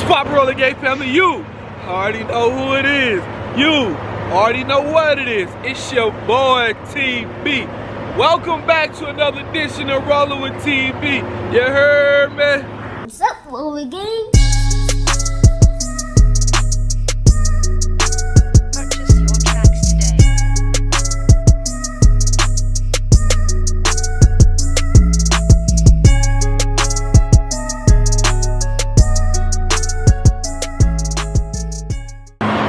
Pop Roller Gang family, you already know who it is. You already know what it is. It's your boy TB. Welcome back to another edition of Rolling with TB. You heard me? What's up, Roller Gang? Purchase your tracks today.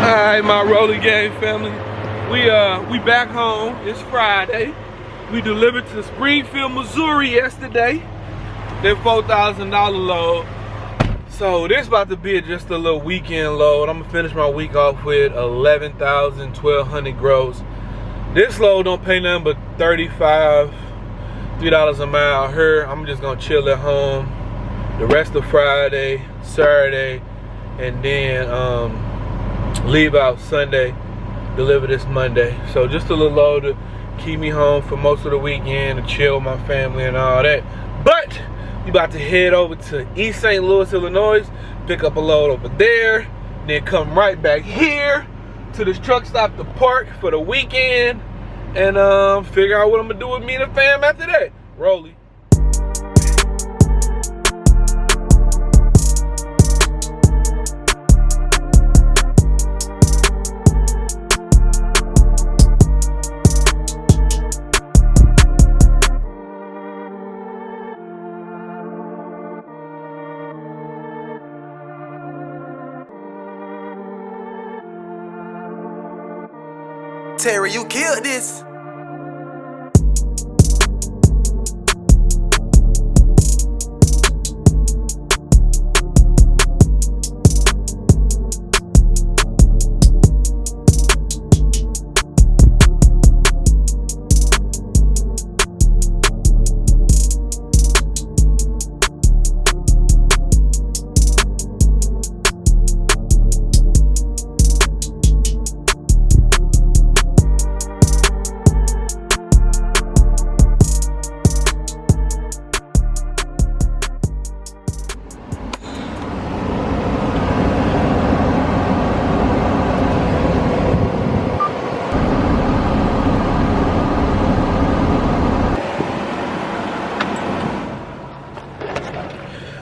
Alright, my Roller Gang family. We back home. It's Friday. We delivered to Springfield, Missouri yesterday. That $4,000 load. So this about to be just a little weekend load. I'm gonna finish my week off with 11,000, 1,200 gross. This load don't pay nothing but $3 a mile here. I'm just gonna chill at home the rest of Friday, Saturday, and then leave out Sunday, deliver this Monday. So just a little load to keep me home for most of the weekend, to chill with my family and all that. But we about to head over to East St. Louis, Illinois, pick up a load over there, then come right back here to this truck stop to park for the weekend, and figure out what I'm gonna do with me and the fam after that. Rolly. Terry, you killed this.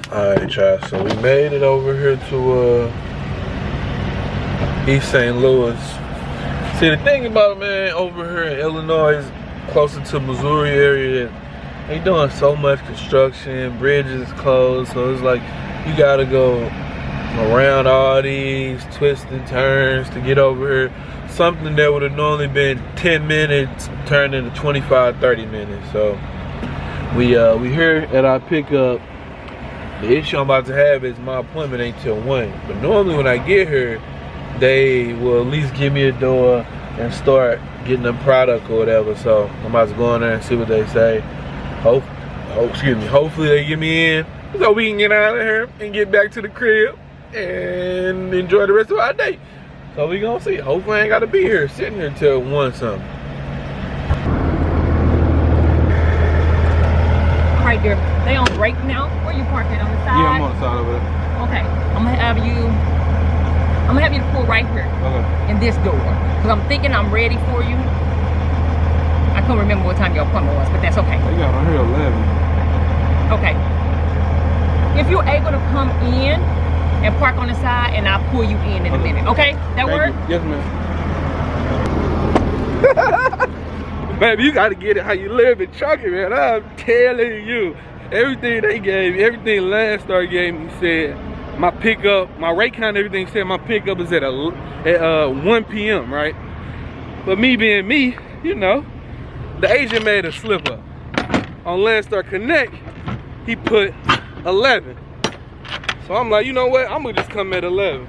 Alright, y'all, so we made it over here to East St. Louis. See, the thing about it, man, over here in Illinois, closer to Missouri area, they doing so much construction, bridges closed, so it's like you gotta go around all these twists and turns to get over here. Something that would have normally been 10 minutes turned into 25, 30 minutes. So we here at our pickup. The issue I'm about to have is my appointment ain't till 1. But normally when I get here, they will at least give me a door and start getting the product or whatever. So I'm about to go in there and see what they say. Hopefully they get me in so we can get out of here and get back to the crib and enjoy the rest of our day. So we gonna see. Hopefully I ain't gotta be here sitting here till 1 something. Right there. They on break now. Where you parked it on the side? Yeah, I'm on the side over there. Okay. I'm gonna have you to pull right here. Okay. In this door. Because I'm thinking I'm ready for you. I can't remember what time your appointment was, but that's okay. They got on here 11. Okay. If you're able to come in and park on the side, and I'll pull you in a minute. Okay? That work? Yes, ma'am. Baby, you gotta get it how you live in Chucky, man. I'm telling you. Everything they gave me, everything Landstar gave me said my pickup, my rate count, everything said my pickup is at 1 p.m., right? But me being me, you know, the agent made a slip up. On Landstar Connect, he put 11. So I'm like, you know what? I'm gonna just come at 11.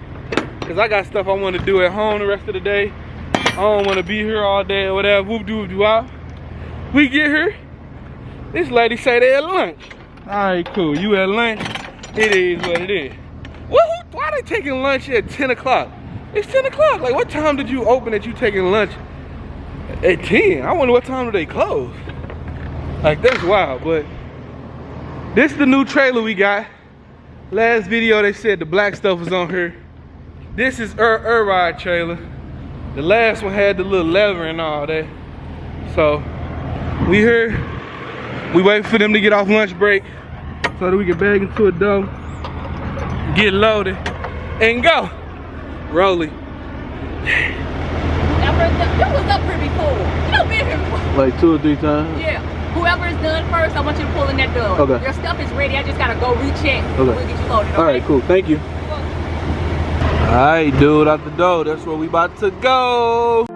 Cause I got stuff I wanna do at home the rest of the day. I don't wanna be here all day or whatever. Whoop-de-whoop-de out. We get here, this lady say they at lunch. Alright, cool. You at lunch? It is what it is. Why they taking lunch at 10 o'clock? It's 10 o'clock. Like, what time did you open that you taking lunch at 10? I wonder what time do they close? Like, that's wild. But this is the new trailer we got. Last video they said the black stuff was on here. This is ride trailer. The last one had the little leather and all that. So we here. We wait for them to get off lunch break so that we can bag into a dough, get loaded, and go. Rolly. That was up here before. You know, been here before. Like 2 or 3 times? Yeah. Whoever is done first, I want you to pull in that door. Okay. Your stuff is ready. I just gotta go recheck. Okay. We'll get you loaded. Okay? All right, cool. Thank you. All right, dude, out the door. That's where we about to go.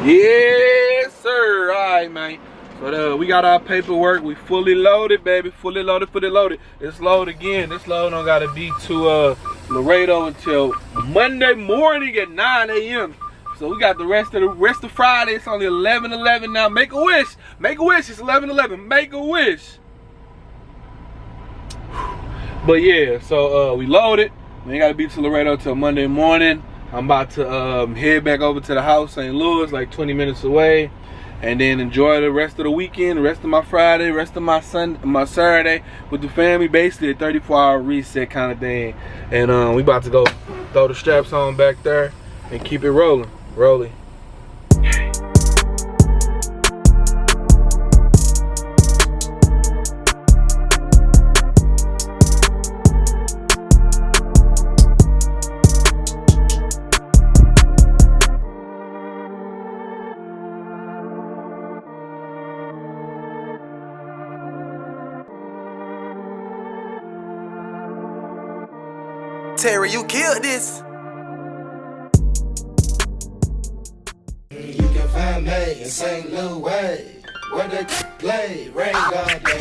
Yes, sir. All right, man. So we got our paperwork. We fully loaded, baby. Fully loaded, fully loaded. It's load again. This load don't gotta be to Laredo until Monday morning at 9 a.m. So we got the rest of Friday. It's only 11:11 now. Make a wish. Make a wish. It's 11:11. Make a wish. But yeah, so we loaded. We ain't gotta be to Laredo till Monday morning. I'm about to head back over to the house, St. Louis, like 20 minutes away, and then enjoy the rest of the weekend, the rest of my Friday, rest of my Saturday with the family. Basically a 34-hour reset kind of thing. And we about to go throw the straps on back there and keep it rolling. Rolling. Terry, you killed this. You can find me in St. Louis, where the play, rain God day.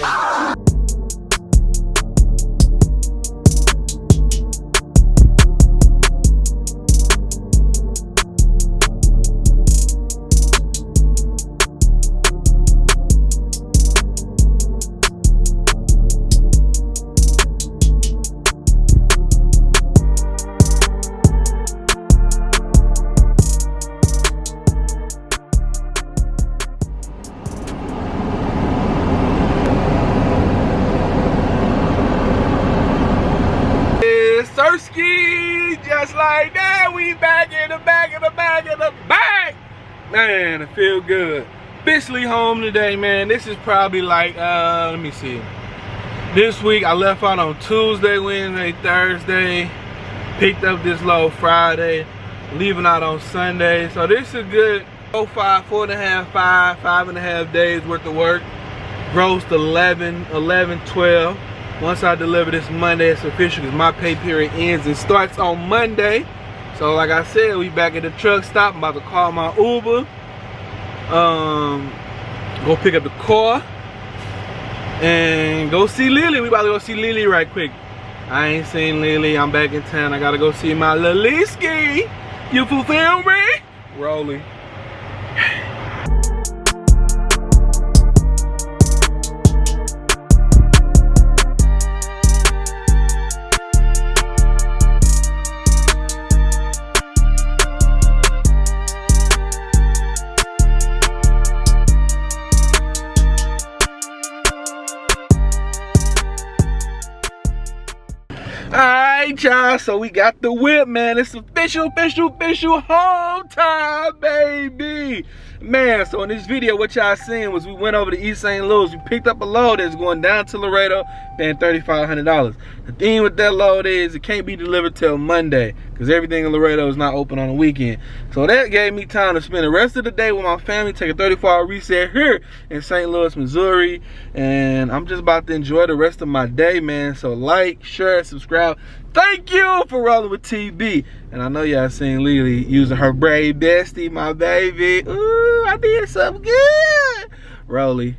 Just like that, we back in the back of the back of the back. Man, it feel good. Officially home today, man. This is probably like, let me see. This week I left out on Tuesday, Wednesday, Thursday. Picked up this load Friday. Leaving out on Sunday. So this is a good 5.5 days worth of work. Gross 11, 12. Once I deliver this Monday, it's official because my pay period ends and starts on Monday. So like I said, we back at the truck stop. I'm about to call my Uber. Go pick up the car. And go see Lily. We about to go see Lily right quick. I ain't seen Lily. I'm back in town. I gotta go see my Liliski. You fulfill me? Rolling. Alright, y'all, so we got the whip, man. It's official home time, baby. Man, so in this video, what y'all seen was we went over to East St. Louis. We picked up a load that's going down to Laredo, paying $3,500. The thing with that load is it can't be delivered till Monday. because everything in Laredo is not open on the weekend. So that gave me time to spend the rest of the day with my family, take a 34-hour reset here in St. Louis, Missouri. And I'm just about to enjoy the rest of my day, man. So like, share, subscribe. Thank you for rolling with TB. And I know y'all seen Lily using her brave bestie, my baby. Ooh, I did something good. Rolly.